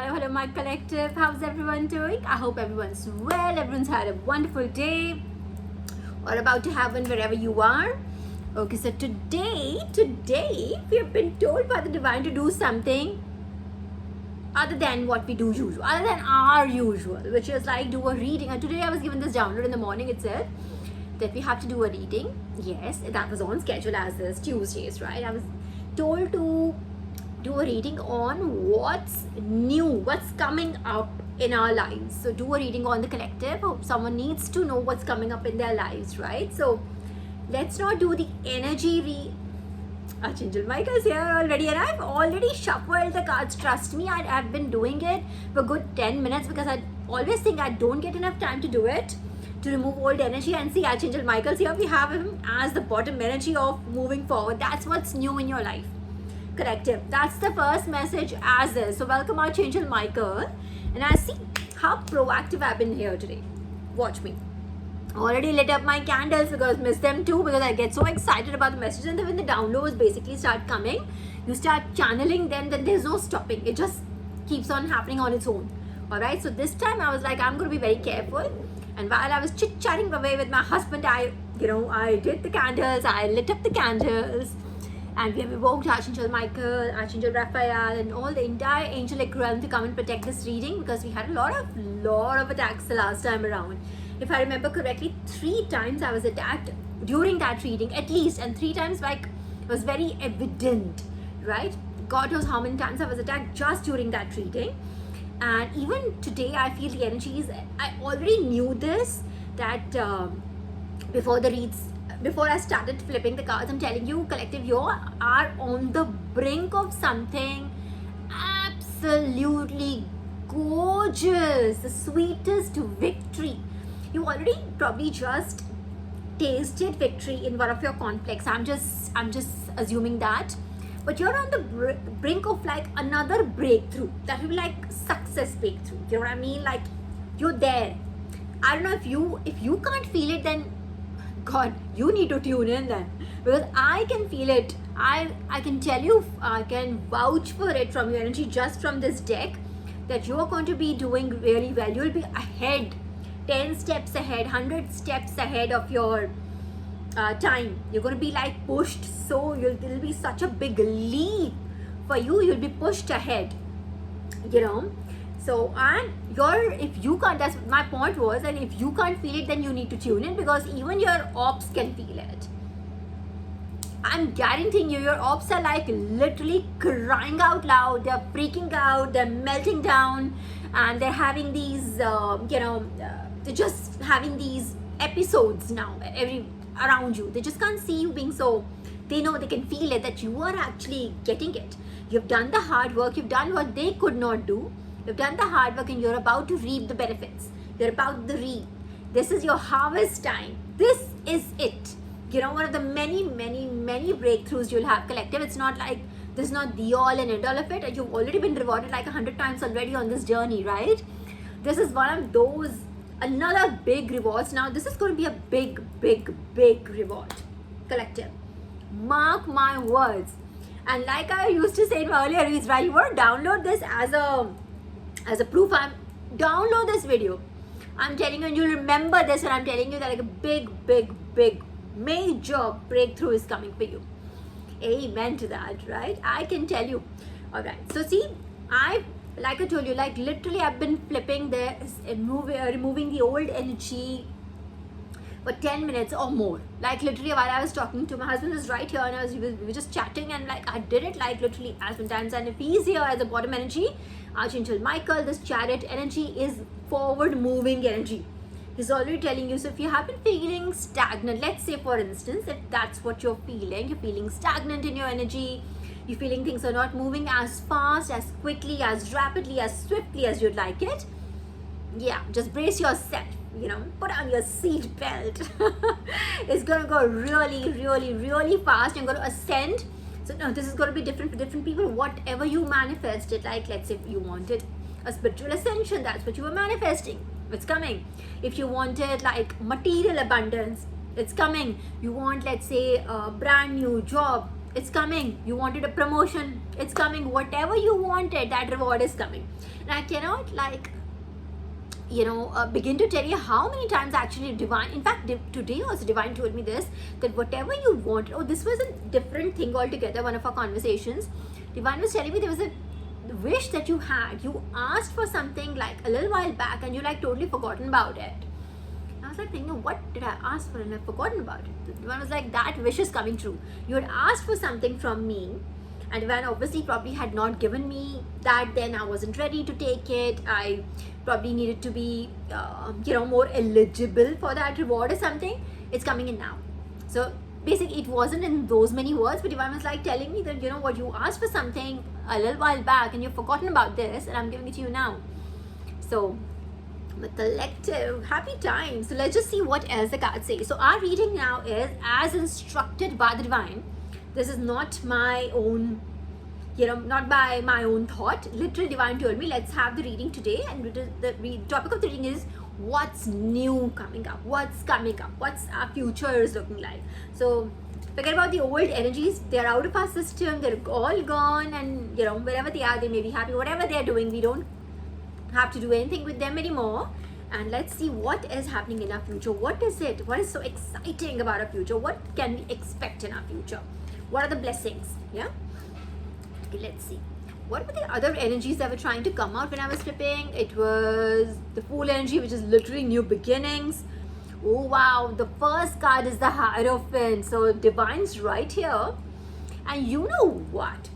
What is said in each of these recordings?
Hello, my collective. How's everyone doing? I hope everyone's well. Everyone's had a wonderful day or about to have one wherever you are. Okay, so today we have been told by the divine to do something other than what we do usual, other than our usual, which is like do a reading. And today I was given this download in the morning itself that we have to do a reading. Yes, that was on schedule as is Tuesdays, right? I was told to do a reading on what's new, what's coming up in our lives. So do a reading on the collective. Someone needs to know what's coming up in their lives, right? So let's not do the energy Archangel Michael's here already, and I've already shuffled the cards. Trust me, I've been doing it for good 10 minutes because I always think I don't get enough time to do it, to remove old energy. And see, Archangel Michael's here. We have him as the bottom energy of moving forward. That's what's new in your life. Collective. That's the first message as is. So welcome Archangel Michael. And I see how proactive I've been here today. Watch me. Already lit up my candles because miss them too, because I get so excited about the messages, and then when the downloads basically start coming, you start channeling them, then there's no stopping. It just keeps on happening on its own. Alright, so this time I was like, I'm going to be very careful. And while I was chit-chatting away with my husband, I did the candles, I lit up the candles, and we have evoked Archangel Michael, Archangel Raphael, and all the entire angelic realm to come and protect this reading, because we had a lot of attacks the last time around. If I remember correctly, 3 times I was attacked during that reading, at least, and 3 times like it was very evident, right? God knows how many times I was attacked just during that reading. And even today, I feel the energies. I already knew this, that before I started flipping the cards, I'm telling you, collective, you are on the brink of something absolutely gorgeous, the sweetest victory. You already probably just tasted victory in one of your conflicts. I'm just assuming that, but you're on the brink of like another breakthrough that will be like success breakthrough. You know what I mean? Like you're there. I don't know if you can't feel it, then God, you need to tune in then, because I can feel it. I can tell you, I can vouch for it from your energy, just from this deck, that you are going to be doing really well. You'll be ahead, 10 steps ahead, 100 steps ahead of your time. You're going to be like pushed, so it'll be such a big leap for you. You'll be pushed ahead, So, and if you can't, that's my point was, and if you can't feel it, then you need to tune in, because even your ops can feel it. I'm guaranteeing you, your ops are like literally crying out loud. They're freaking out. They're melting down, and they're having these, they're just having these episodes now around you. They just can't see you being so. They know, they can feel it, that you are actually getting it. You've done the hard work. You've done what they could not do. You've done the hard work, and you're about to reap the benefits. You're about to reap. This is your harvest time. This is it. One of the many breakthroughs you'll have, collective. It's not like this is not the all and end all of it. You've already been rewarded like 100 times already on this journey, right? This is one of those, another big rewards. Now, this is going to be a big reward, collective. Mark my words. And like I used to say in my earlier reads, right, you want to download this as a proof. Download this video. I'm telling you, and you'll remember this when I'm telling you that like a big major breakthrough is coming for you. Amen to that, right? I can tell you. All right. So see, like I told you, like literally I've been flipping this and removing the old energy for 10 minutes or more. Like literally while I was talking to my husband, was right here, and we were just chatting, and like I did it like literally as many times. And if he's here as a bottom energy, Archangel Michael, this chariot energy is forward moving energy. He's already telling you. So if you have been feeling stagnant, let's say for instance, if that's what you're feeling stagnant in your energy, you're feeling things are not moving as fast, as quickly, as rapidly, as swiftly as you'd like it, yeah, just brace yourself. Put on your seat belt. It's going to go really fast. You're going to ascend. So no, this is going to be different for different people. Whatever you manifested, like let's say if you wanted a spiritual ascension, that's what you were manifesting. It's coming. If you wanted like material abundance, it's coming. You want, let's say, a brand new job, it's coming. You wanted a promotion, it's coming. Whatever you wanted, that reward is coming. And I cannot begin to tell you how many times actually divine, in fact today also divine told me this, that whatever you want, this was a different thing altogether, one of our conversations. Divine was telling me there was a wish that you had, you asked for something like a little while back and you like totally forgotten about it. I was like thinking, what did I ask for and I've forgotten about it? Divine was like, that wish is coming true. You had asked for something from me, and Divine obviously probably had not given me that then. I wasn't ready to take it. I probably needed to be more eligible for that reward or something. It's coming in now. So basically it wasn't in those many words, but Divine was like telling me that, what, you asked for something a little while back and you've forgotten about this, and I'm giving it to you now. So the collective, happy times. So let's just see what else the cards say. So our reading now is as instructed by the Divine. This is not my own, not by my own thought. Literal Divine told me, let's have the reading today. And the topic of the reading is what's new coming up, what's coming up, what's our future is looking like. So forget about the old energies. They're out of our system. They're all gone. And, wherever they are, they may be happy. Whatever they're doing, we don't have to do anything with them anymore. And let's see what is happening in our future. What is it? What is so exciting about our future? What can we expect in our future? What are the blessings? Yeah. Okay, let's see. What were the other energies that were trying to come out when I was flipping? It was the Fool energy, which is literally new beginnings. Oh wow, the first card is the Hierophant. So Divine's right here. And you know what?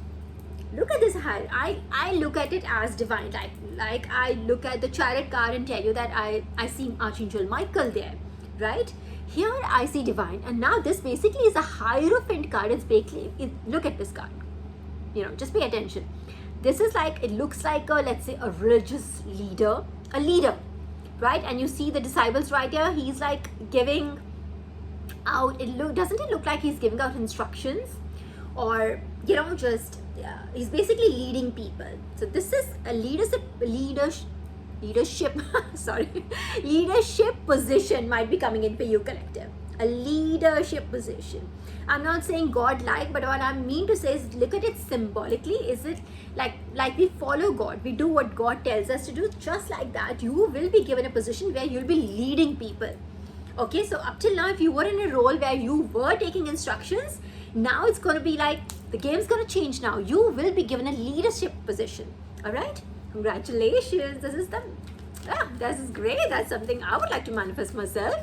Look at this Hierophant. I look at it as divine. Like I look at the Chariot card and tell you that I see Archangel Michael there, right? Here I see divine, and now this basically is a Hierophant card. Look at this card. Just pay attention. This is like, it looks like let's say a religious leader, right? And you see the disciples right here. He's like giving out. Doesn't it look like he's giving out instructions, or he's basically leading people. So this is a leadership position might be coming in for you, collective. A leadership position. I'm not saying God-like, but what I mean to say is, look at it symbolically. Is it like we follow God, we do what God tells us to do? Just like that, you will be given a position where you'll be leading people. Okay, so up till now, if you were in a role where you were taking instructions, now it's going to be like, the game's going to change now. You will be given a leadership position. All right, congratulations. This is great. That's something I would like to manifest myself.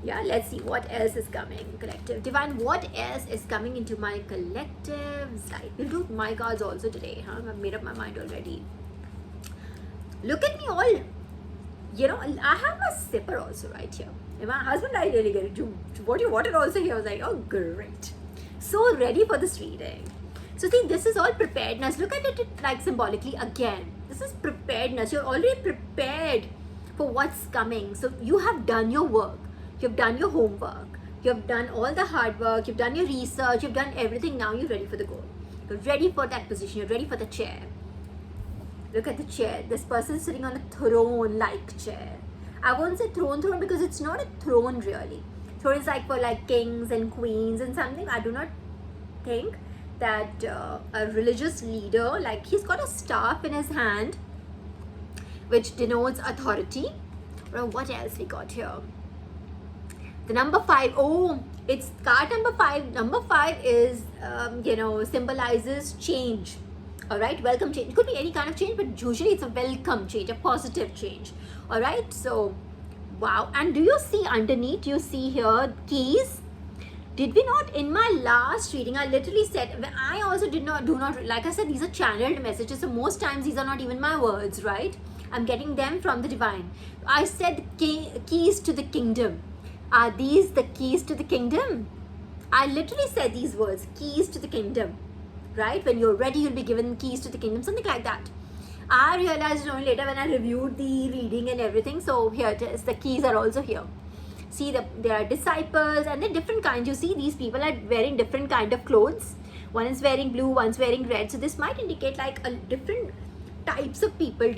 Yeah, let's see what else is coming, collective. Divine, what else is coming into my collective side? We'll do my cards also today. I've made up my mind already. Look at me all. I have my sipper also right here. And my husband, I really get it. What you wanted also here. I was like, oh, great. So ready for this reading. So see, this is all preparedness. Look at it like symbolically again. This is preparedness. You're already prepared for what's coming. So you have done your work. You've done your homework. You've done all the hard work. You've done your research. You've done everything. Now you're ready for the goal. You're ready for that position. You're ready for the chair. Look at the chair. This person is sitting on a throne-like chair. I won't say throne because it's not a throne really. Throne is like for like kings and queens and something. I do not think that a religious leader, like he's got a staff in his hand, which denotes authority. Or what else we got here? The number 5. Oh, it's card number 5. Number 5 is, symbolizes change. All right, welcome change. It could be any kind of change, but usually it's a welcome change, a positive change. All right, so wow. And do you see underneath, you see here keys? Did we not, in my last reading, I literally said, I also do not, like I said, these are channeled messages. So most times these are not even my words, right? I'm getting them from the divine. I said keys to the kingdom. Are these the keys to the kingdom? I literally said these words, keys to the kingdom, right? When you're ready, you'll be given keys to the kingdom, something like that. I realized only later when I reviewed the reading and everything. So here it is, the keys are also here. See, there are disciples and they're different kinds. You see, these people are wearing different kind of clothes. One is wearing blue, one's wearing red. So this might indicate like a different types of people,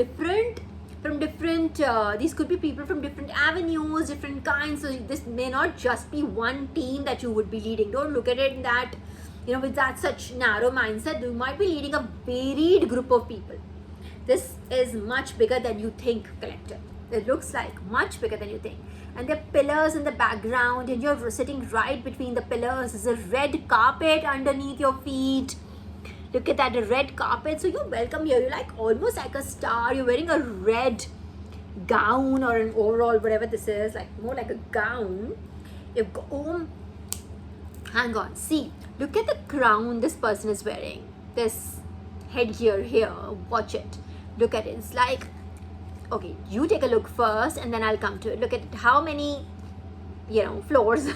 these could be people from different avenues, different kinds. So this may not just be one team that you would be leading. Don't look at it in that with that such narrow mindset, you might be leading a varied group of people. This is much bigger than you think, collective. It looks like much bigger than you think. And there are pillars in the background, and you're sitting right between the pillars. There's a red carpet underneath your feet. Look at that, a red carpet. So you're welcome here. You're like almost like a star. You're wearing a red gown or an overall, whatever this is, like more like a gown. You've got, hang on, see, look at the crown this person is wearing. This headgear here, watch it. Look at it. It's like, okay, you take a look first and then I'll come to it. Look at it. How many, floors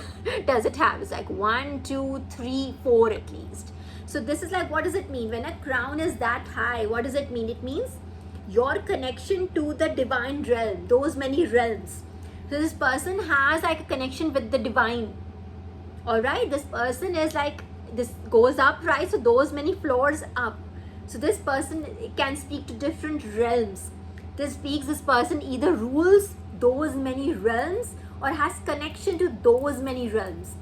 does it have? It's like 1, 2, 3, 4 at least. So this is like, what does it mean? When a crown is that high, what does it mean? It means your connection to the divine realm, those many realms. So this person has like a connection with the divine. All right, this person is like, this goes up, right? So those many floors up. So this person can speak to different realms. This person either rules those many realms or has connection to those many realms.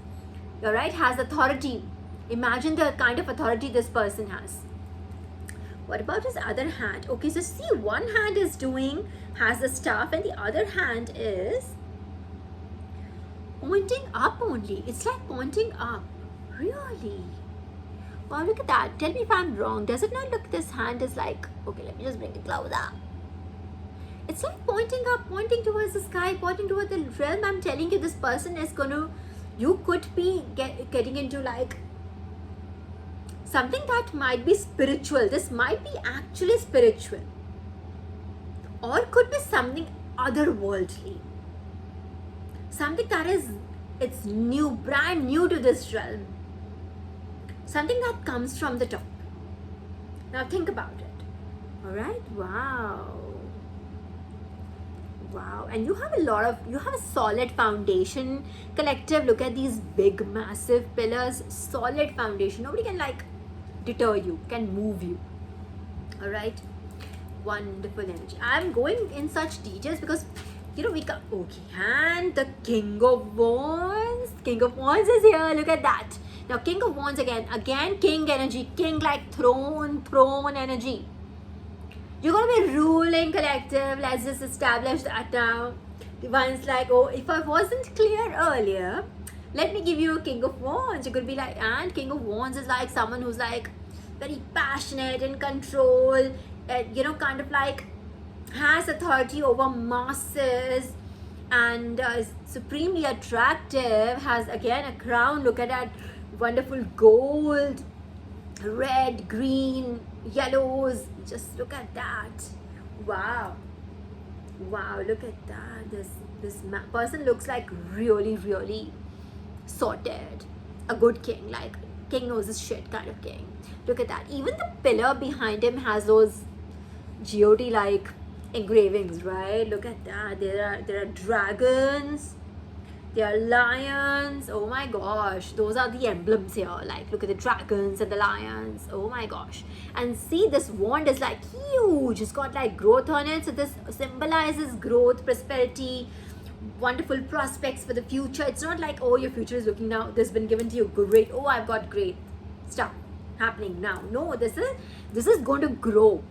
All right, has authority. Imagine the kind of authority this person has. What about his other hand? Okay, so see, one hand is has the staff, and the other hand is pointing up only. It's like pointing up. Really? Wow, look at that. Tell me if I'm wrong. Does it not look, this hand is like, okay, let me just bring it closer. It's like pointing up, pointing towards the sky, pointing towards the realm. I'm telling you, this person is you could be getting into like something that might be spiritual. This might be actually spiritual. Or could be something otherworldly. Something that it's new, brand new to this realm. Something that comes from the top. Now think about it. All right? Wow. Wow. And you have a solid foundation, collective. Look at these big, massive pillars. Solid foundation. Nobody can like deter you, can move you. All right? Wonderful energy. I'm going in such details because we can, okay, and the King of Wands. King of Wands is here. Look at that. Now, King of Wands again, king energy, king like throne energy. You're going to be ruling, collective. Let's just establish that now. Divine's like, oh, if I wasn't clear earlier, let me give you a King of Wands. You could be like, and King of Wands is like someone who's like very passionate, in control, kind of like has authority over masses, and is supremely attractive, has again a crown. Look at that, wonderful gold, red, green, yellows. Just look at that. Wow, look at that. This person looks like really, really sorted, a good king, like king knows his shit kind of king. Look at that. Even the pillar behind him has those GOT like engravings, right? Look at that. There are dragons, there are lions. Oh my gosh, those are the emblems here. Like, look at the dragons and the lions. Oh my gosh. And see, this wand is like huge. It's got like growth on it. So this symbolizes growth, prosperity, wonderful prospects for the future. It's not like, oh, your future is looking now, this has been given to you, great, oh, I've got great stuff happening now. No, this is going to grow.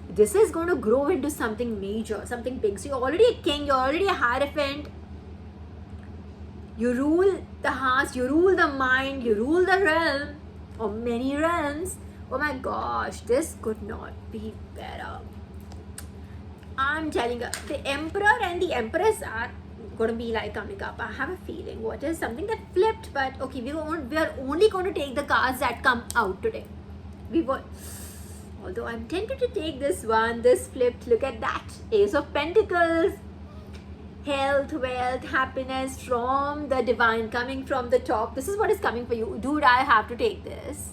This is going to grow into something major, something big. So you're already a king, you're already a hierophant. You rule the hearts, you rule the mind, you rule the realm, or many realms. Oh my gosh, this could not be better. I'm telling you, the emperor and the empress are going to be like coming up. I have a feeling. What is something that flipped? But okay, we are only going to take the cards that come out today. Although I'm tempted to take this one, this flipped. Look at that, Ace of Pentacles. Health, wealth, happiness from the divine, coming from the top. This is what is coming for you. Dude, I have to take this.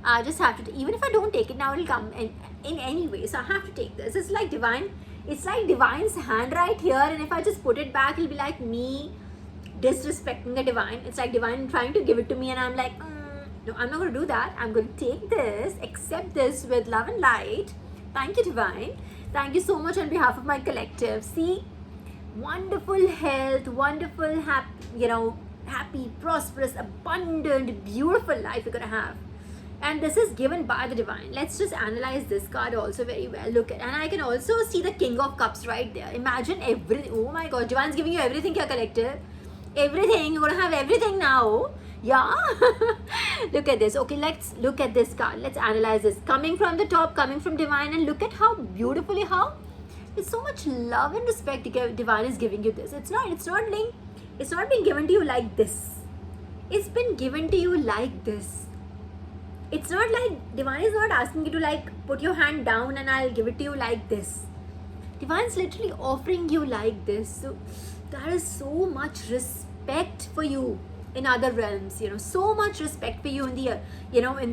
I just have to, even if I don't take it now, it'll come in any way. So I have to take this. It's like divine. It's like divine's hand right here. And if I just put it back, it'll be like me disrespecting the divine. It's like divine trying to give it to me. And I'm like, no, I'm not going to do that. I'm going to take this, accept this with love and light. Thank you, divine. Thank you so much on behalf of my collective. See, wonderful health, wonderful happy, prosperous, abundant, beautiful life you're gonna have. And this is given by the divine. Let's just analyze this card also very well. Look at, and I can also see the King of Cups right there. Imagine everything. Oh my God, divine's giving you everything here, collective. Everything. You're gonna have everything now. Yeah. Look at this. Okay, let's look at this card. Let's analyze this. Coming from the top, coming from divine, and look at how beautifully, how it's so much love and respect divine is giving you this. It's not being given to you like this. It's been given to you like this. It's not like divine is not asking you to like put your hand down and I'll give it to you like this. Divine's literally offering you like this. So there is so much respect for you in other realms, so much respect for you in the in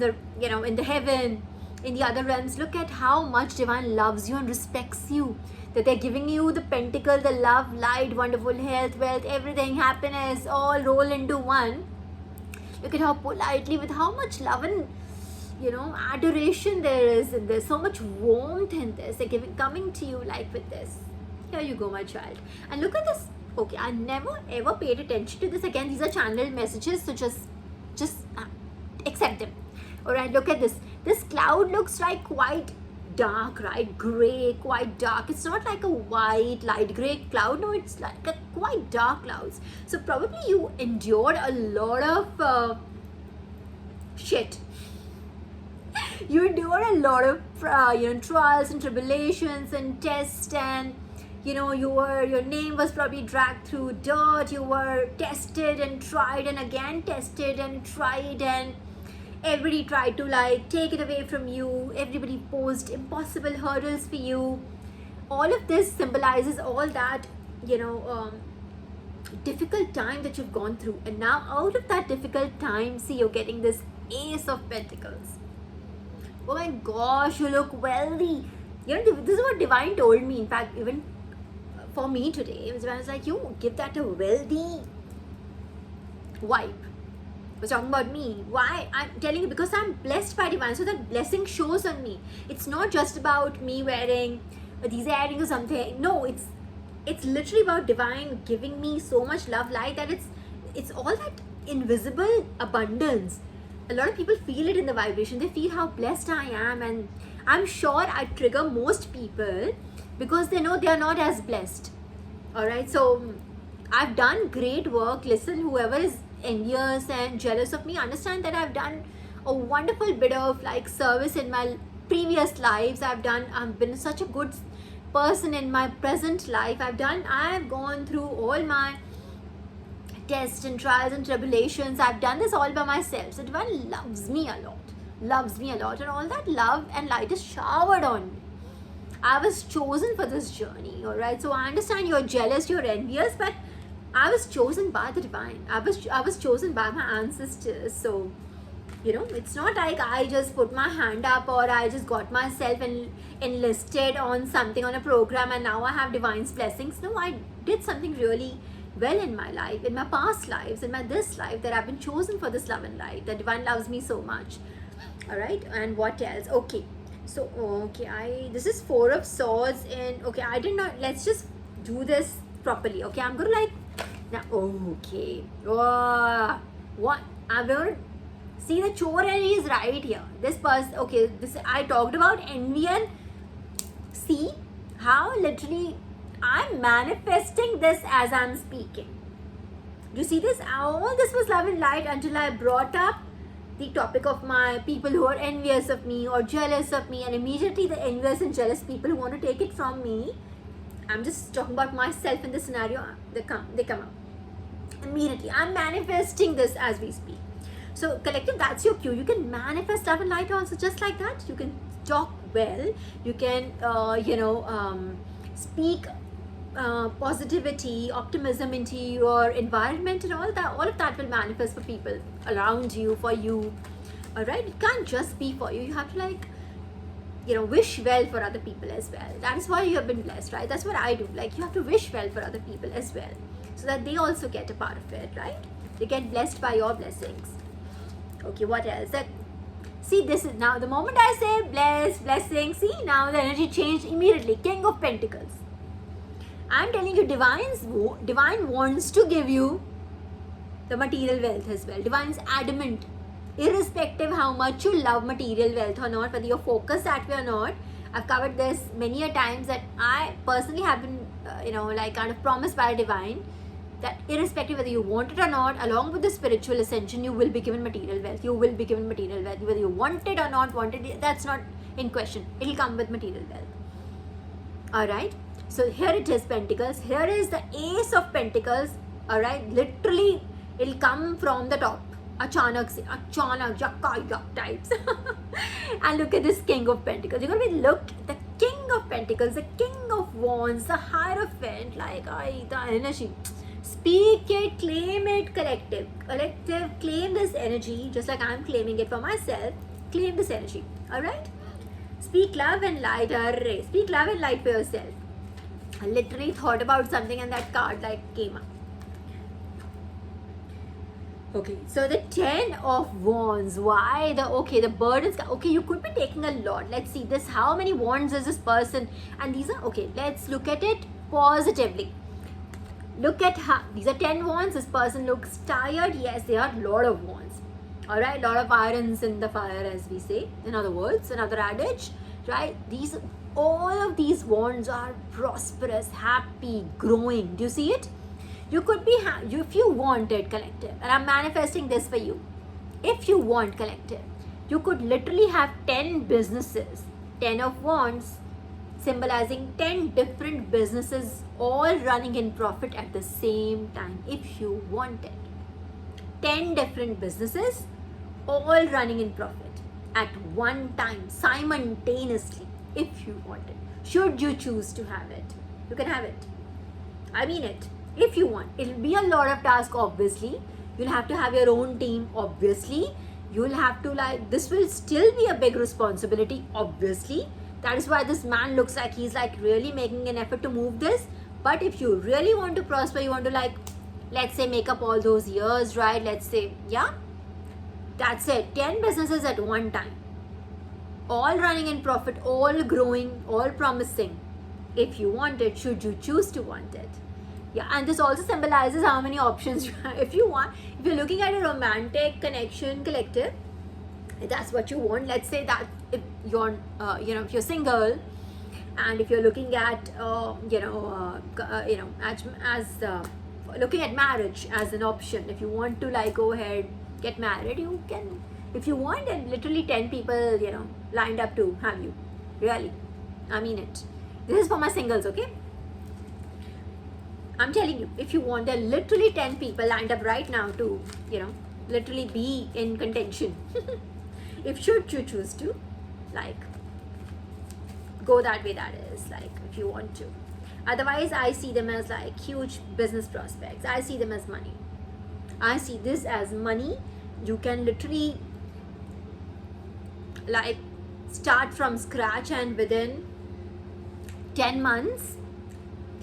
the heaven, in the other realms. Look at how much divine loves you and respects you, that they're giving you the pentacle, the love, light, wonderful health, wealth, everything, happiness, all roll into one. Look at how politely, with how much love and adoration there is in this, so much warmth in this. They're coming to you like with this. Here you go, my child. And look at this. Okay, I never ever paid attention to this. Again, these are channeled messages, so just accept them. Alright, look at this. This cloud looks like quite dark, right? Gray, quite dark. It's not like a white, light gray cloud. No, it's like a quite dark clouds. So probably you endured a lot of shit. You endure a lot of trials and tribulations and tests, and your name was probably dragged through dirt. You were tested and tried and again tested and tried, and everybody tried to like take it away from you. Everybody posed impossible hurdles for you. All of this symbolizes all that difficult time that you've gone through, and now out of that difficult time, see, you're getting this Ace of Pentacles. Oh my gosh, you look wealthy. This is what divine told me. In fact, even for me today, divine was like, you give that a wealthy vibe. Was talking about me. Why? I'm telling you, because I'm blessed by divine, so that blessing shows on me. It's not just about me wearing these earrings or something. No, it's literally about divine giving me so much love, light, that it's all that invisible abundance. A lot of people feel it in the vibration. They feel how blessed I am, and I'm sure I trigger most people because they know they are not as blessed. Alright, so I've done great work. Listen, whoever is envious and jealous of me, understand that I've done a wonderful bit of like service in my previous lives. I've been such a good person in my present life. I've gone through all my tests and trials and tribulations. I've done this all by myself. So divine loves me a lot, and all that love and light is showered on me. I was chosen for this journey. Alright, so I understand you're jealous, you're envious, but I was chosen by the divine. I was chosen by my ancestors. So it's not like I just put my hand up, or I just got myself enlisted on something, on a program, and now I have divine's blessings. No, I did something really well in my life, in my past lives, in my this life, that I've been chosen for this love and light. The divine loves me so much. Alright, and what else? Okay, so this is Four of Swords, and okay, I did not, let's just do this properly. Okay, I'm gonna like now, okay, what I'm gonna see, the chore energy is right here. This person, okay, this I talked about envy, and see how literally I'm manifesting this as I'm speaking. You see this? All this was love and light until I brought up the topic of my people who are envious of me or jealous of me, and immediately the envious and jealous people who want to take it from me, I'm just talking about myself in this scenario, they come up. Immediately, I'm manifesting this as we speak. So collective, that's your cue. You can manifest love and light also just like that. You can talk well. You can, speak positivity, optimism into your environment, and all of that will manifest for people around you, for you. Alright, it can't just be for you. You have to like wish well for other people as well. That is why you have been blessed, right? That's what I do. Like, you have to wish well for other people as well, so that they also get a part of it, right? They get blessed by your blessings. Okay, what else? See, this is now the moment I say blessing, see, now the energy changed immediately. King of Pentacles. I'm telling you, divine wants to give you the material wealth as well. Divine is adamant, irrespective how much you love material wealth or not, whether you're focused that way or not. I've covered this many a times that I personally have been, like kind of promised by divine that irrespective whether you want it or not, along with the spiritual ascension, you will be given material wealth. You will be given material wealth. Whether you want it or not want it, that's not in question. It'll come with material wealth. Alright. So here it is, Pentacles. Here is the Ace of Pentacles. Alright. Literally, it'll come from the top. Achanak, Yakka types. And look at this King of Pentacles. You're going to look at the King of Pentacles, the King of Wands, the Hierophant, like the energy. Speak it, claim it, collective. Collective, claim this energy, just like I'm claiming it for myself. Claim this energy. Alright? Speak love and light. Array. Speak love and light for yourself. I literally thought about something and that card came up. Okay, so the 10 of Wands. Why? The bird is... Okay, you could be taking a lot. Let's see this. How many wands is this person? And these are... Okay, let's look at it positively. Look at how... These are 10 wands. This person looks tired. Yes, there are a lot of wands. Alright, lot of irons in the fire, as we say. In other words, another adage. Right? All of these wands are prosperous, happy, growing. Do you see it? You could be, if you want it, collective, and I'm manifesting this for you. If you want, collective, you could literally have 10 businesses, 10 of wands, symbolizing 10 different businesses, all running in profit at the same time, if you want it. 10 different businesses, all running in profit at one time, simultaneously, if you want it. Should you choose to have it, you can have it. I mean it. If you want, it'll be a lot of task, obviously. You'll have to have your own team, obviously. You'll have to this will still be a big responsibility, obviously. That is why this man looks like he's really making an effort to move this. But if you really want to prosper, you want to let's say make up all those years, right? Let's say, yeah, that's it. 10 businesses at one time. All running in profit, all growing, all promising. If you want it, should you choose to want it. Yeah, and this also symbolizes how many options you have. If you're looking at a romantic connection, collective, if that's what you want. Let's say that if you're, if you're single, and if you're looking at, looking at marriage as an option. If you want to go ahead, get married, you can. If you want, and literally 10 people, lined up to have you. Really, I mean it. This is for my singles, okay? I'm telling you, if you want, there are literally 10 people lined up right now to, literally be in contention. If should you choose to, go that way, that is, if you want to. Otherwise, I see them as huge business prospects. I see them as money. I see this as money. You can literally start from scratch, and within 10 months,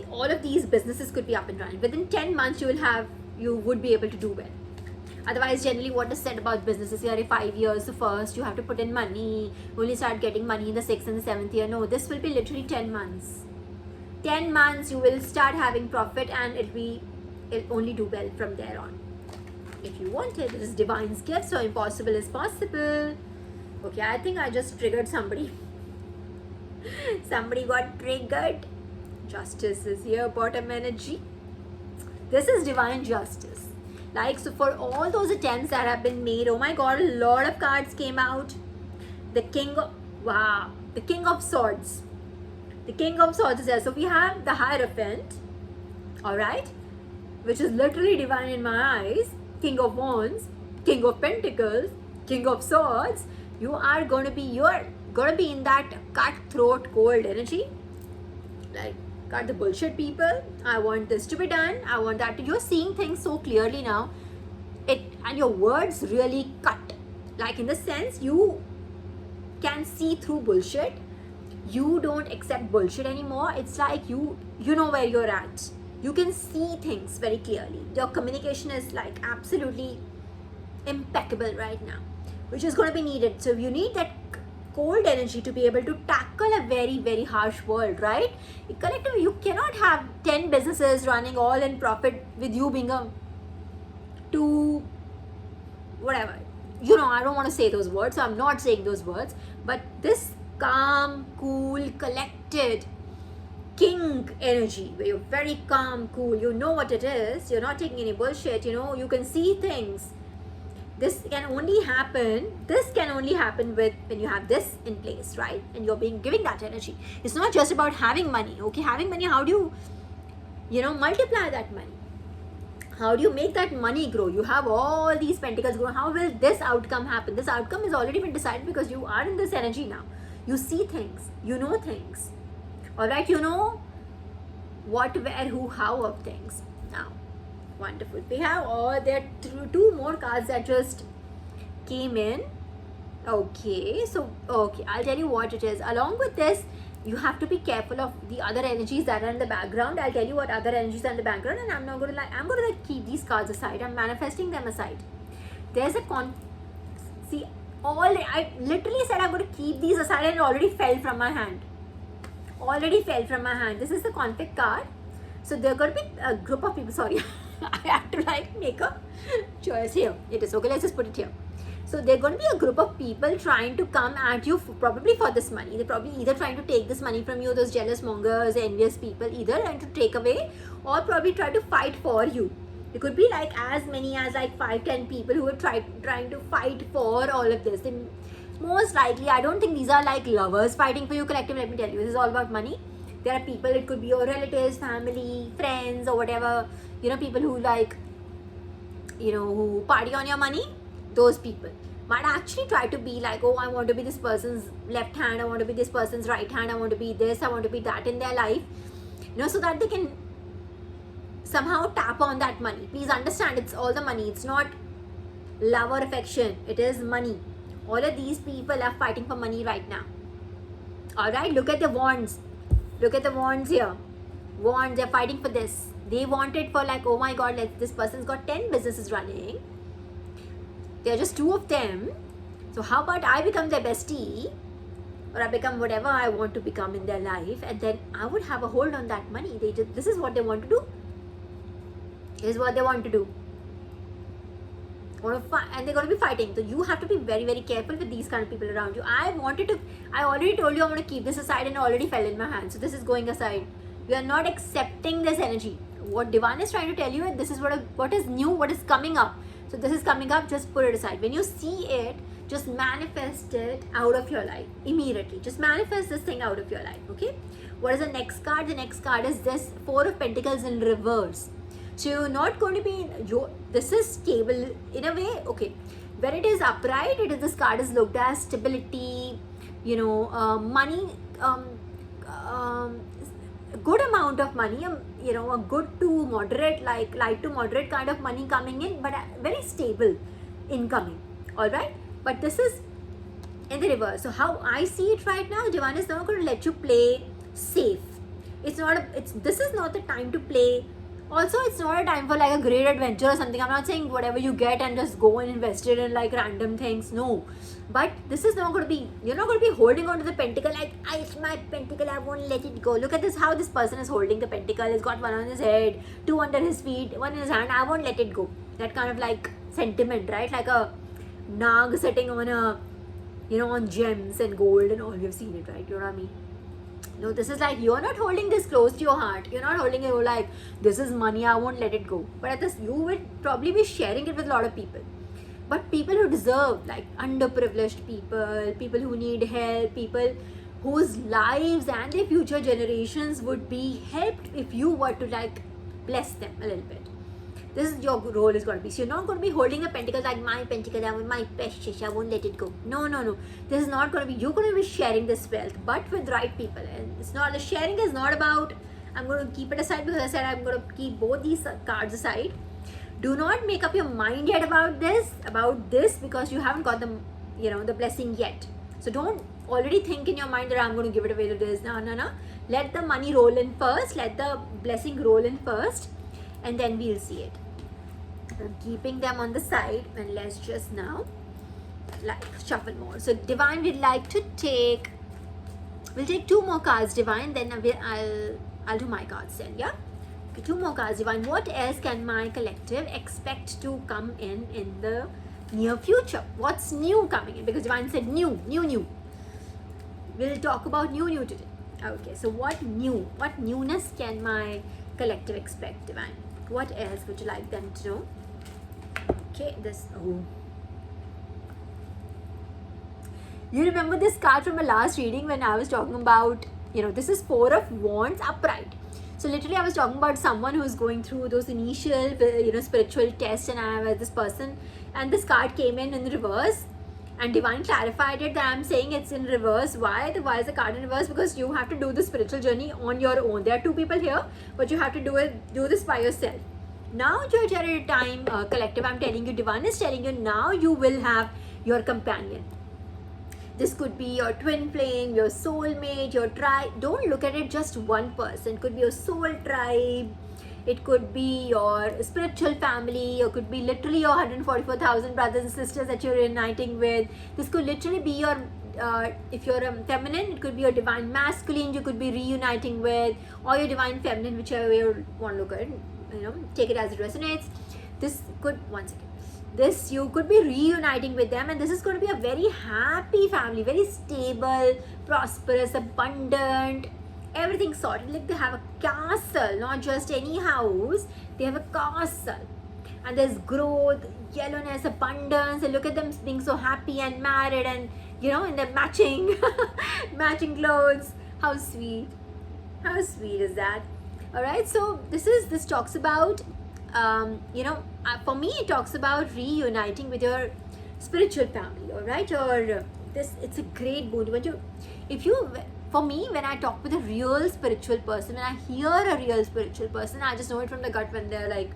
all of these businesses could be up and running. Within 10 months, you would be able to do well. Otherwise, generally what is said about businesses here, 5 years, so first you have to put in money, only start getting money in the 6th and the 7th year. No, this will be literally 10 months. 10 months you will start having profit, and it'll only do well from there on. If you want it, it is divine's gift, so impossible is possible. Okay, I think I just triggered somebody. Somebody got triggered. Justice is here, bottom energy. This is divine justice. So for all those attempts that have been made, oh my god, a lot of cards came out. The King of Swords. The King of Swords is there. So we have the Hierophant, alright, which is literally divine in my eyes. King of Wands, King of Pentacles, King of Swords. You're gonna be in that cutthroat, cold energy. Cut the bullshit, people. I want this to be done. I want that. You're seeing things so clearly now. And your words really cut. In the sense, you can see through bullshit. You don't accept bullshit anymore. It's you know where you're at. You can see things very clearly. Your communication is absolutely impeccable right now, which is going to be needed. So you need that cold energy to be able to tackle a very, very harsh world, right? Collectively, you cannot have 10 businesses running all in profit with you being a to whatever. I don't want to say those words, so I'm not saying those words. But this calm, cool, collected king energy, where you're very calm, cool, you know what it is, you're not taking any bullshit, you can see things. This can only happen with when you have this in place, right? And you're giving that energy. It's not just about having money. Okay, having money, how do you multiply that money? How do you make that money grow? You have all these pentacles grow. How will this outcome happen? This outcome has already been decided because you are in this energy now. You see things, you know things. Alright, you know what, where, who, how of things. Now, wonderful. We have there are two more cards that just came in. Okay, so I'll tell you what it is. Along with this, you have to be careful of the other energies that are in the background. I'll tell you what other energies are in the background, and I'm going to keep these cards aside. I'm manifesting them aside. There's a I literally said I'm going to keep these aside, and it already fell from my hand. This is the conflict card. So there are going to be a group of people. Sorry, I have to make a choice here. It is okay. Let's just put it here. So there are going to be a group of people trying to come at you probably for this money. They're probably either trying to take this money from you, those jealous mongers, envious people, either trying to take away or probably try to fight for you. It could be like as many as 5-10 people who are trying to fight for all of this. Most likely, I don't think these are like lovers fighting for you collective. Let me tell you, this is all about money. There are people, it could be your relatives, family, friends, or whatever, people who who party on your money. Those people might actually try to be like, oh, I want to be this person's left hand, I want to be this person's right hand, I want to be this, I want to be that in their life, so that they can somehow tap on that money. Please understand, it's all the money. It's not love or affection. It is money. All of these people are fighting for money right now. Alright, look at the wands. Look at the wands here. Wands, they're fighting for this. They want it for oh my god, this person's got 10 businesses running. There are just 2 of them. So how about I become their bestie, or I become whatever I want to become in their life, and then I would have a hold on that money. This is what they want to do. This is what they want to do. And they're going to be fighting. So you have to be very, very careful with these kind of people around you. I already told you I want to keep this aside, and it already fell in my hand. So this is going aside. We are not accepting this energy. What Divine is trying to tell you is this is what is new, what is coming up. So this is coming up, just put it aside. When you see it, just manifest it out of your life immediately. Just manifest this thing out of your life, okay? What is the next card? The next card is this 4 of Pentacles in reverse. So you're not going to be, this is stable in a way, okay. When it is upright, this card is looked as stability, money, a good amount of money, a good to moderate, light to moderate kind of money coming in, but very stable incoming, alright. But this is in the reverse. So how I see it right now, Divine is not going to let you play safe. This is not the time to play. Also, it's not a time for a great adventure or something. I'm not saying whatever you get and just go and invest it in random things. No. But this is not going to be, you're not going to be holding on to the pentacle it's my pentacle, I won't let it go. Look at this, how this person is holding the pentacle. He's got one on his head, 2 under his feet, 1 in his hand. I won't let it go. That kind of sentiment, right? Like a nag sitting on on gems and gold and all. You've seen it, right? You know what I mean? No, this is you're not holding this close to your heart. You're not holding it this is money, I won't let it go. But at this, you will probably be sharing it with a lot of people. But people who deserve, underprivileged people who need help, people whose lives and their future generations would be helped if you were to bless them a little bit. This is your role is going to be. So you're not going to be holding a pentacle my pentacle, my precious, I won't let it go. No. This is not going to be, you're going to be sharing this wealth, but with right people. And it's not, the sharing is not about, I'm going to keep it aside because I said I'm going to keep both these cards aside. Do not make up your mind yet about this because you haven't got the blessing yet. So don't already think in your mind that I'm going to give it away to this. No. Let the money roll in first. Let the blessing roll in first. And then we'll see it. I'm keeping them on the side, and let's just now shuffle more. So Divine, we'll take 2 more cards, Divine, then I'll do my cards then, yeah? Okay, 2 more cards, divine. What else can my collective expect to come in the near future? What's new coming in? Because divine said new. We'll talk about new today. Okay, so what newness can my collective expect, divine? What else would you like them to know? Okay, you remember this card from my last reading when I was talking about, this is 4 of Wands upright. So literally I was talking about someone who's going through those initial, spiritual tests, and I was this person, and this card came in reverse, and divine clarified it that I'm saying it's in reverse. Why is the card in reverse? Because you have to do the spiritual journey on your own. There are 2 people here, but you have to do this by yourself. Now your journey time, collective, I'm telling you, divine is telling you, now you will have your companion. This could be your twin flame, your soulmate, your tribe. Don't look at it just one person. It could be your soul tribe. It could be your spiritual family. Or could be literally your 144,000 brothers and sisters that you're uniting with. This could literally be your, if you're a feminine, it could be your divine masculine you could be reuniting with, or your divine feminine, whichever way you want to look at it. Take it as it resonates. This could, once again, this you could be reuniting with them, and this is going to be a very happy family, very stable, prosperous, abundant, everything sorted. Like they have a castle, not just any house, they have a castle, and there's growth, yellowness, abundance, and look at them being so happy and married, and in their matching clothes. How sweet is that? All right, so this talks about for me it talks about reuniting with your spiritual family, all right? Or it's a great boon. For me, when I talk with a real spiritual person, when I hear a real spiritual person, I just know it from the gut when they're like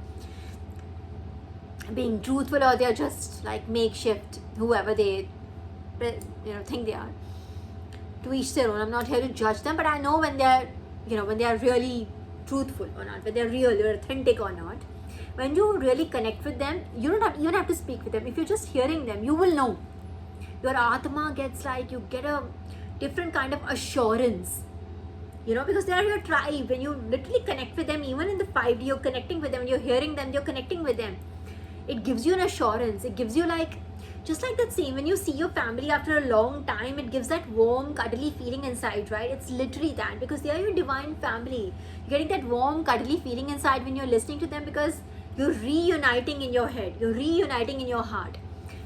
being truthful, or they're just like makeshift, whoever they think they are. To each their own. I'm not here to judge them, but I know when they're really truthful or not, when they're real, they're authentic or not. When you really connect with them, you don't even have to speak with them. If you're just hearing them, you will know. Your Atma gets you get a different kind of assurance, because they are your tribe. When you literally connect with them, even in the 5D, you're connecting with them, you're hearing them, you're connecting with them. It gives you an assurance. It gives you just like that same, when you see your family after a long time, it gives that warm, cuddly feeling inside, right? It's literally that, because they are your divine family. You're getting that warm, cuddly feeling inside when you're listening to them, because you're reuniting in your head, you're reuniting in your heart.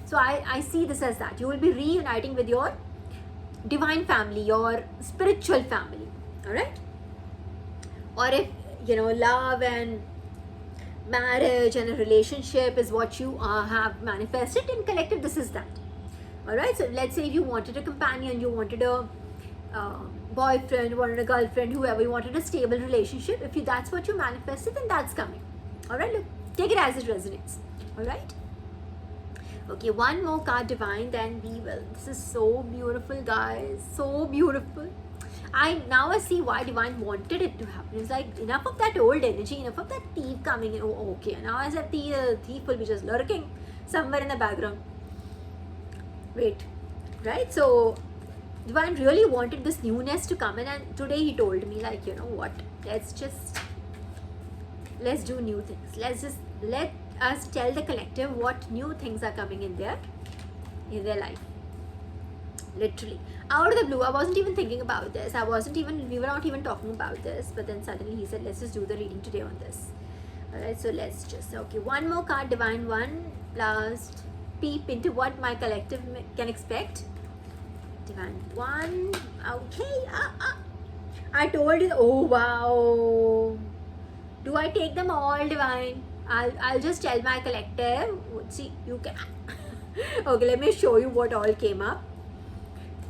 So I see this as that. You will be reuniting with your divine family, your spiritual family, all right? Or if, love and marriage and a relationship is what you have manifested in collective, this is that. All right, so let's say if you wanted a companion, you wanted a boyfriend, you wanted a girlfriend, whoever, you wanted a stable relationship, if that's what you manifested, then that's coming. All right, look, take it as it resonates. All right. Okay, one more card, divine, then we will. This is so beautiful, guys, so beautiful. I see why divine wanted it to happen. It's like, enough of that old energy, enough of that thief coming in. Oh, okay, now as a thief will be just lurking somewhere in the background. Wait, right? So divine really wanted this newness to come in, and today he told me, like, what, let's do new things. Let us tell the collective what new things are coming in their life. Literally out of the blue, I wasn't even thinking about this. We were not even talking about this, but then suddenly he said, let's just do the reading today on this. All right, so let's just, okay, one more card, divine, one last peep into what my collective can expect. Divine, one, okay, I told you, oh wow, do I take them all, divine? I'll just tell my collective, see, you can, okay, let me show you what all came up.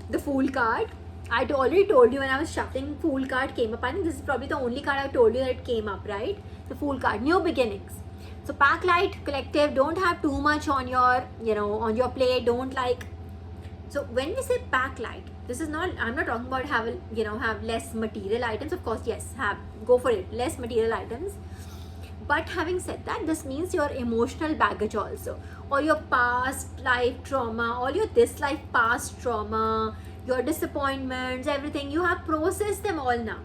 The Fool card, I already told you when I was shuffling, Fool card came up. I think this is probably the only card I told you that it came up, right? The Fool card, new beginnings. So pack light, collective, don't have too much on your, on your plate, don't so when we say pack light, this is not, I'm not talking about have less material items. Of course, yes, go for it, less material items. But having said that, this means your emotional baggage also, or your past life trauma, all your this life past trauma, your disappointments, everything, you have processed them all now.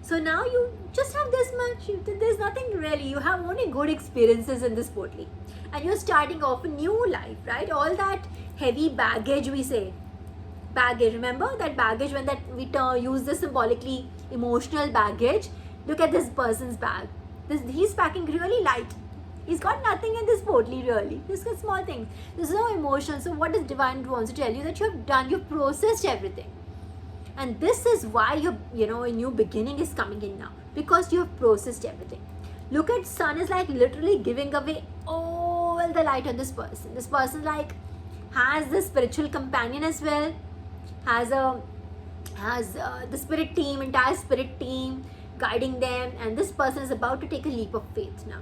So now you just have this much. There's nothing really. You have only good experiences in this portly, and you're starting off a new life, right? All that heavy baggage, we say, baggage. Remember that baggage when that we use this symbolically, emotional baggage. Look at this person's bag. He's packing really light. He's got nothing in this portly really. He's got small things. There's no emotion. So what does divine wants to tell you? That you've processed everything. And this is why a new beginning is coming in now, because you have processed everything. Look at sun is like literally giving away all the light on this person. This person like has the spiritual companion as well, has the spirit team, entire spirit team guiding them, and this person is about to take a leap of faith now.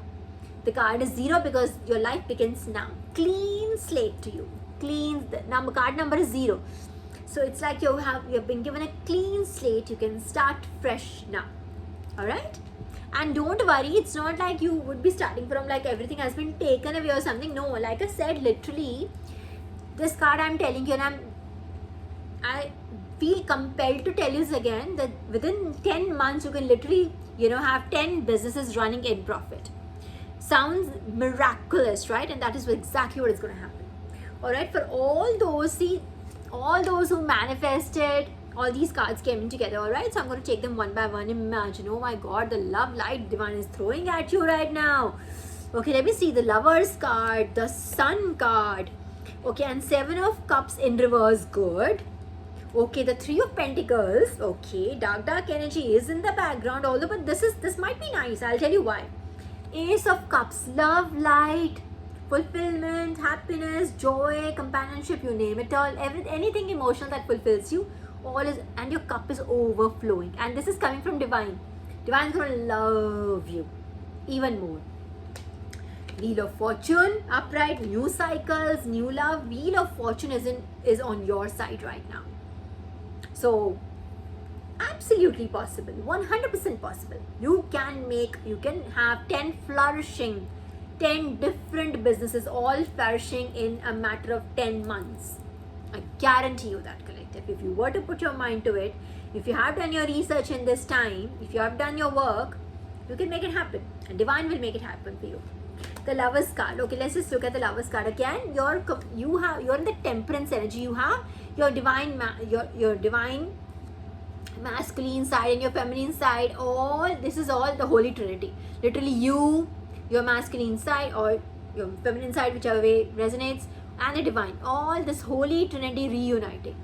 The card is 0 because your life begins now. Clean slate to you. Card number is 0. So it's like you've been given a clean slate. You can start fresh now. Alright? And don't worry, it's not like you would be starting from like everything has been taken away or something. No, like I said, literally, this card I'm telling you, and I feel compelled to tell you this again, that within 10 months you can literally, have 10 businesses running in profit. Sounds miraculous, right? And that is exactly what is going to happen. Alright, for all those who manifested, all these cards came in together. Alright, so I'm going to take them one by one. Imagine, oh my god, the love light divine is throwing at you right now. Okay, let me see the Lovers card, the Sun card. Okay, and 7 of Cups in reverse, good. Okay, the 3 of Pentacles. Okay, dark energy is in the background, although, but this might be nice. I'll tell you why. Ace of Cups, love, light, fulfillment, happiness, joy, companionship, you name it all, anything emotional that fulfills you, and your cup is overflowing. And this is coming from divine. Divine's gonna love you even more. Wheel of Fortune, upright, new cycles, new love. Wheel of Fortune is on your side right now. So absolutely possible, 100% possible. You can have 10 flourishing, 10 different businesses all flourishing in a matter of 10 months. I guarantee you that, collective. If you were to put your mind to it, if you have done your research in this time, if you have done your work, you can make it happen, and divine will make it happen for you. The Lovers card. Okay, let's just look at the Lovers card again. You're in the Temperance energy. You have your divine masculine side and your feminine side. This is all the Holy Trinity. Literally your masculine side or your feminine side, whichever way resonates, and the divine. All this Holy Trinity reuniting.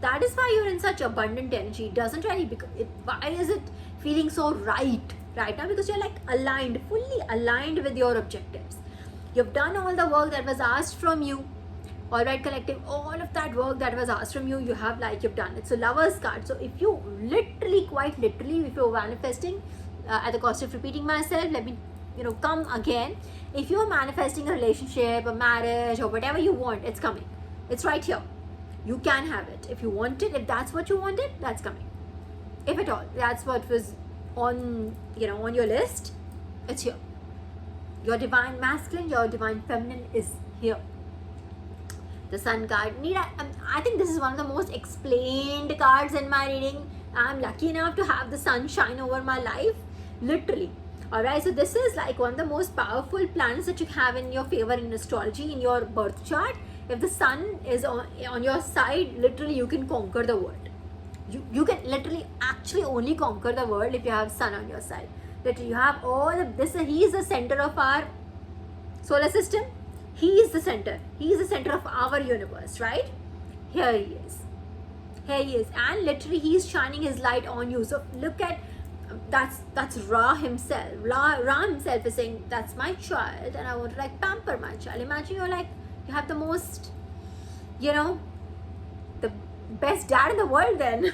That is why you're in such abundant energy. It doesn't really why is it feeling so right now? Because you're like fully aligned with your objectives. You've done all the work that was asked from you. Alright, collective, all of that work that was asked from you, you've done it. So Lovers card. So if you quite literally, if you're manifesting, at the cost of repeating myself, let me, come again. If you're manifesting a relationship, a marriage, or whatever you want, it's coming. It's right here. You can have it. If you want it, if that's what you wanted, that's coming. If at all, that's what was on your list, it's here. Your divine masculine, your divine feminine is here. The Sun card. I think this is one of the most explained cards in my reading. I'm lucky enough to have the sun shine over my life, literally. Alright, so this is like one of the most powerful planets that you have in your favor in astrology, in your birth chart. If the sun is on your side, literally you can conquer the world. You can literally actually only conquer the world if you have sun on your side. Literally, you have all of this. He is the center of our solar system. He is the center. He is the center of our universe, right? Here he is. And literally he is shining his light on you. So look at, that's Ra himself. Ra himself is saying, that's my child and I want to like pamper my child. Imagine you have the most, the best dad in the world then.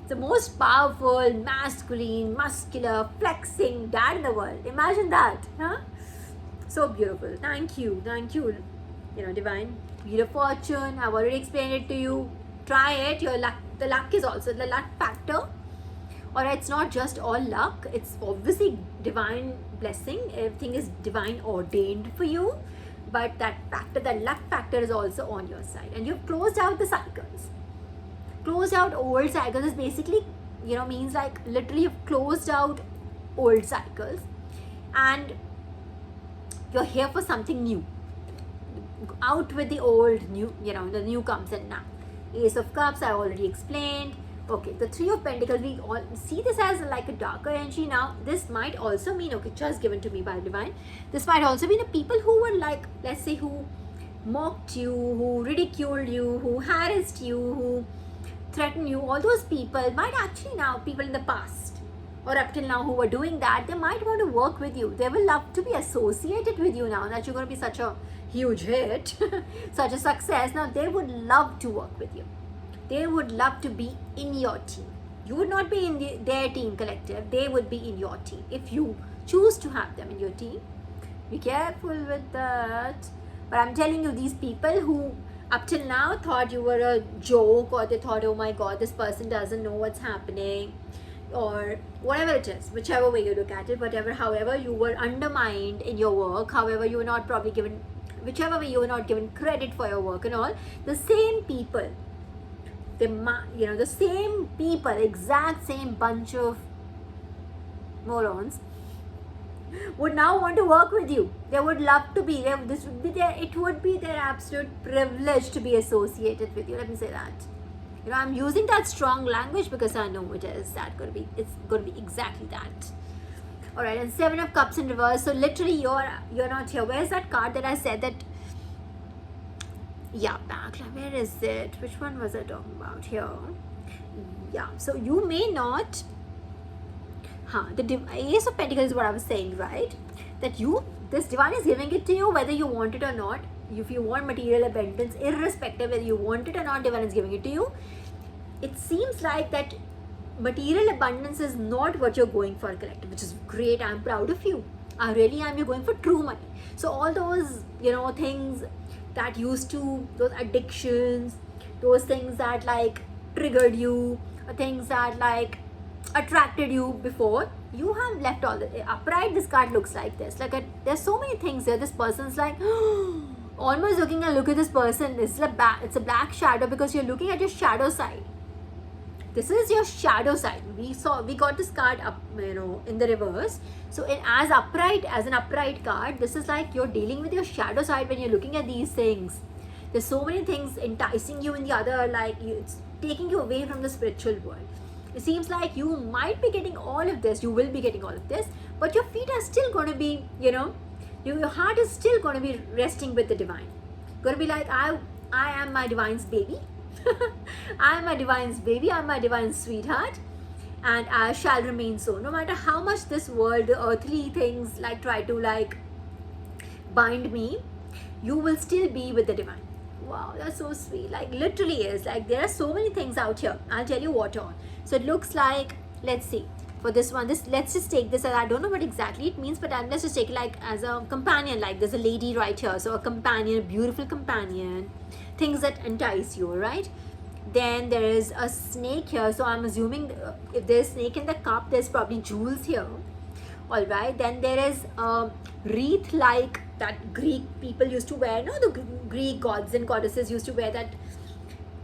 The most powerful, masculine, muscular, flexing dad in the world. Imagine that, huh? So beautiful. Thank you, divine. Wheel of Fortune, I've already explained it to you. Try it. Your luck, the luck is also the luck factor. Alright, it's not just all luck, it's obviously divine blessing. Everything is divine ordained for you, but that luck factor is also on your side. And you've closed out the cycles. Closed out old cycles is basically means like literally you've closed out old cycles and you're here for something new. Out with the old, new, the new comes in now. Ace of Cups, I already explained. Okay, the Three of Pentacles, we all see this as like a darker energy. Now, this might also mean, okay, just given to me by Divine. This might also mean the people who were like, let's say, who mocked you, who ridiculed you, who harassed you, who threatened you, all those people might actually now, people in the past or up till now who were doing that, they might want to work with you. They will love to be associated with you now that you're going to be such a huge hit, such a success. Now, they would love to work with you. They would love to be in your team. You would not be in their team collective. They would be in your team. If you choose to have them in your team, be careful with that. But I'm telling you, these people who up till now thought you were a joke, or they thought, oh my God, this person doesn't know what's happening, or whatever it is, whichever way you look at it, however you were undermined in your work, however you were not probably given, whichever way you were not given credit for your work and all, the same people, the same people, exact same bunch of morons, would now want to work with you. They would love to be there. It would be their absolute privilege to be associated with you. Let me say that. I'm using that strong language because I know it's going to be exactly that. All right, and Seven of Cups in reverse. So literally you're not here. Where's that card that I said that? Yeah, back. Where is it? Which one was I talking about here? Yeah, so you may not. The Ace of Pentacles is what I was saying, right? That this Divine is giving it to you whether you want it or not. If you want material abundance, irrespective whether you want it or not, Divine is giving it to you. It seems like that material abundance is not what you're going for, collective, which is great. I'm proud of you. I really am. You're going for true money. So all those, things that used to, those addictions, those things that like triggered you, or things that like attracted you before, you have left all the upright. This card looks like this. There's so many things here. This person's like almost looking at, look at this person. It's a black shadow because you're looking at your shadow side. This is your shadow side. We got this card up, in the reverse. So as an upright card, this is like you're dealing with your shadow side when you're looking at these things. There's so many things enticing you in the other, it's taking you away from the spiritual world. It seems like you might be getting all of this, you will be getting all of this, but your feet are still going to be, your heart is still going to be resting with the Divine. Going to be like, I am my Divine's baby. I am my Divine's baby, I am my Divine's sweetheart, and I shall remain so. No matter how much this world, the earthly things try to bind me, you will still be with the Divine. Wow, that's so sweet. Literally is. There are so many things out here. I'll tell you what all. So it looks like, let's see, for this one, let's just take this as, I don't know what exactly it means, but let's just take it as a companion. There's a lady right here. So a companion, a beautiful companion, things that entice you, right? Then there is a snake here. So I'm assuming if there's a snake in the cup, there's probably jewels here. All right. Then there is a wreath that Greek people used to wear. No, the Greek gods and goddesses used to wear that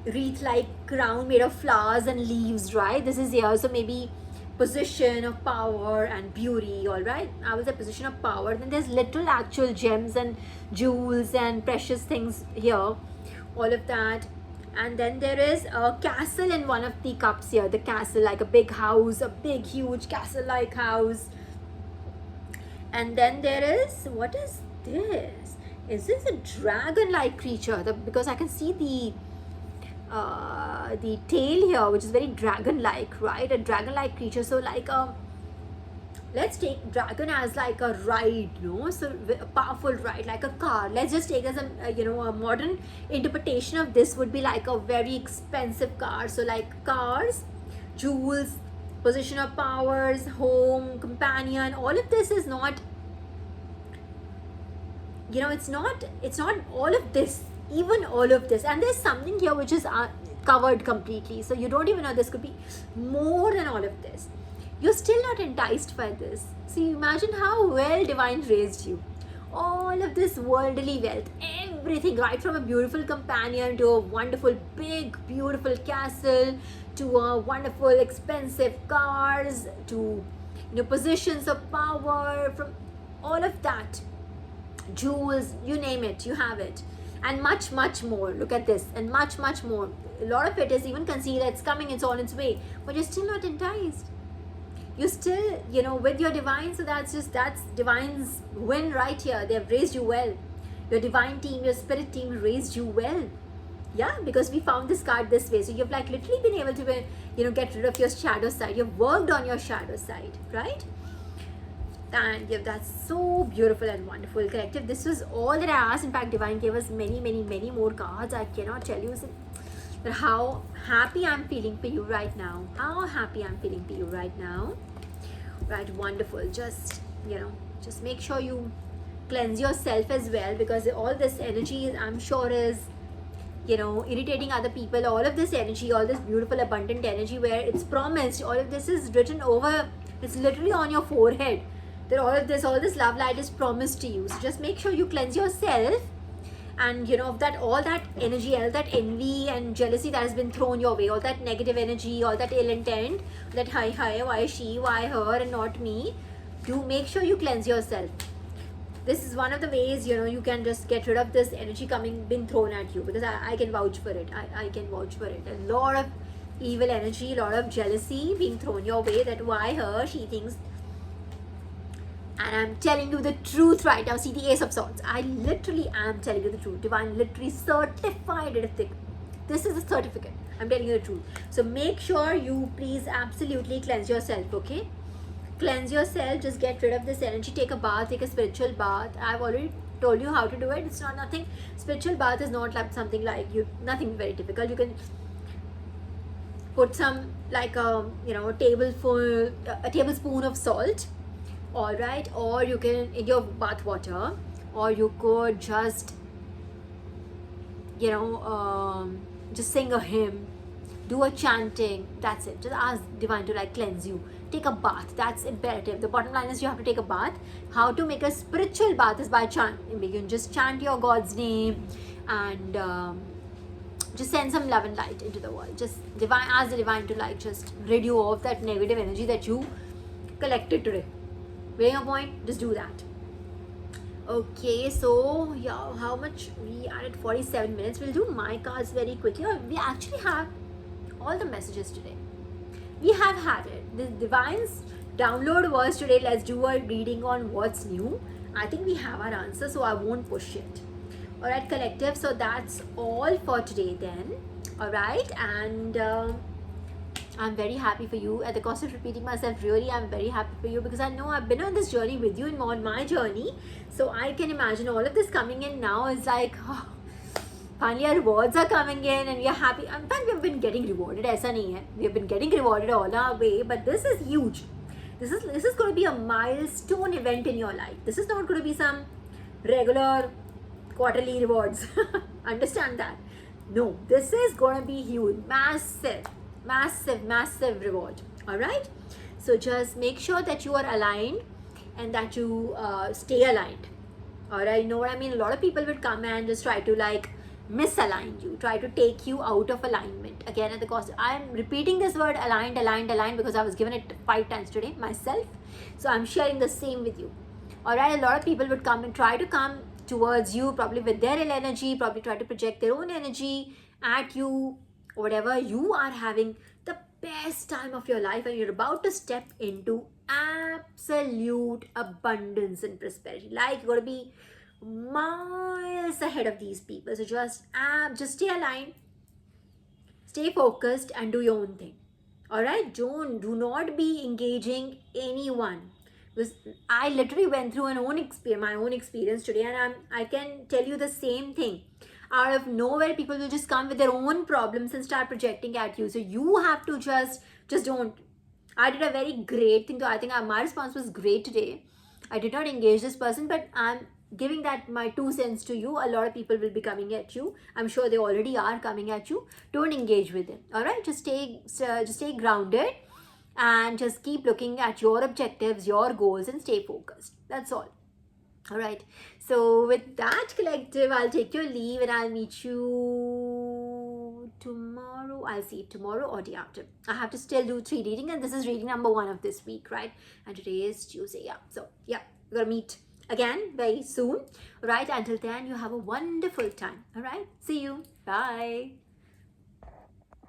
wreath-like crown made of flowers and leaves, right? This is here. So maybe position of power and beauty, all right? I will say position of power. Then there's literal actual gems and jewels and precious things here. All of that. And then there is a castle in one of the cups here. The castle, like a big house, a big, huge castle-like house. And then there is, what is this? Is this a dragon-like creature? Because I can see the tail here, which is very dragon-like, right? A dragon-like creature. So let's take dragon as a ride, so a powerful ride, like a car. Let's just take as a modern interpretation of this would be like a very expensive car. So cars, jewels, position of powers, home, companion, all of this is not, it's not all of this, even all of this. And there's something here which is covered completely. So you don't even know, this could be more than all of this. You're still not enticed by this. See, imagine how well Divine raised you. all of this worldly wealth, everything, right from a beautiful companion to a wonderful big beautiful castle to a wonderful expensive cars to positions of power, from all of that, jewels, you name it, you have it, and much much more. Look at this, and much much more. A lot of it is even concealed, it's coming, it's on its way, but you're still not enticed. You're still, with your divine. So that's divine's win right here. They've raised you well. Your divine team, your spirit team raised you well. Yeah, because we found this card this way. So you've like literally been able to get rid of your shadow side. You've worked on your shadow side, right? And yeah, that's so beautiful and wonderful. Collective, this was all that I asked. In fact, divine gave us many many many more cards. I cannot tell you how happy I'm feeling for you right now. How happy I'm feeling for you right now. Right, wonderful. Just make sure you cleanse yourself as well, because all this energy, I'm sure, is irritating other people. All of this energy, all this beautiful abundant energy where it's promised, all of this is written over, it's literally on your forehead, that all this love light is promised to you. So just make sure you cleanse yourself, and that all that energy, all that envy and jealousy that has been thrown your way, all that negative energy, all that ill intent, that hi, why she, why her and not me, do make sure you cleanse yourself. This is one of the ways you can just get rid of this energy being thrown at you, because I can vouch for it. I can vouch for it. A lot of evil energy, a lot of jealousy being thrown your way, that why her, she thinks. And I'm telling you the truth right now. See the Ace of Swords. I literally am telling you the truth. Divine literally certified it. This is a certificate. I'm telling you the truth. So make sure you please absolutely cleanse yourself, okay? Cleanse yourself. Just get rid of this energy. Take a bath. Take a spiritual bath. I've already told you how to do it. It's not nothing. Spiritual bath is not like something like nothing very difficult. You can put some like a tablespoon of salt. All right, or you can in your bath water, or you could just just sing a hymn, do a chanting. That's it. Just ask divine to cleanse you. Take a bath. That's imperative. The bottom line is you have to take a bath. How to make a spiritual bath is by chant. You can just chant your God's name and just send some love and light into the world. Just ask the divine to just rid you of that negative energy that you collected today. Getting a point? Just do that. Okay, so yeah, how much? We are at 47 minutes. We'll do my cards very quickly. We actually have all the messages today. We have had it. The divine's download was today. Let's do a reading on what's new. I think we have our answer, so I won't push it. Alright, collective. So that's all for today then. Alright, and I'm very happy for you. At the cost of repeating myself, really, I'm very happy for you, because I know I've been on this journey with you and on my journey. So I can imagine all of this coming in now is like, oh, finally our rewards are coming in and we are happy. In fact, we've been getting rewarded. Aisa nahi hai. We have been getting rewarded all our way, but this is huge. This is going to be a milestone event in your life. This is not going to be some regular quarterly rewards. Understand that? No, this is going to be huge, massive reward. All right, so just make sure that you are aligned and that you stay aligned. All right, you know what I mean? A lot of people would come and just try to misalign you, try to take you out of alignment. Again, at the cost, I'm repeating this word aligned because I was given it 5 times today myself, so I'm sharing the same with you. All right, a lot of people would come and try to come towards you, probably with their ill energy, probably try to project their own energy at you, or whatever. You are having the best time of your life and you're about to step into absolute abundance and prosperity. Like, you're going to be miles ahead of these people. So just stay aligned, stay focused, and do your own thing. All right, do not be engaging anyone, because I literally went through my own experience today, and I can tell you the same thing. Out of nowhere, people will just come with their own problems and start projecting at you. So you have to just don't. I did a very great thing. I think my response was great today. I did not engage this person, but I'm giving that my 2 cents to you. A lot of people will be coming at you. I'm sure they already are coming at you. Don't engage with them. All right, just stay grounded and just keep looking at your objectives, your goals, and stay focused. That's all. All right. So with that, collective, I'll take your leave and I'll meet you tomorrow. I'll see it tomorrow or day after. I have to still do 3 reading, and this is reading number 1 of this week, right? And today is Tuesday. Yeah. So yeah, we're gonna meet again very soon. All right. Until then, you have a wonderful time. All right. See you. Bye.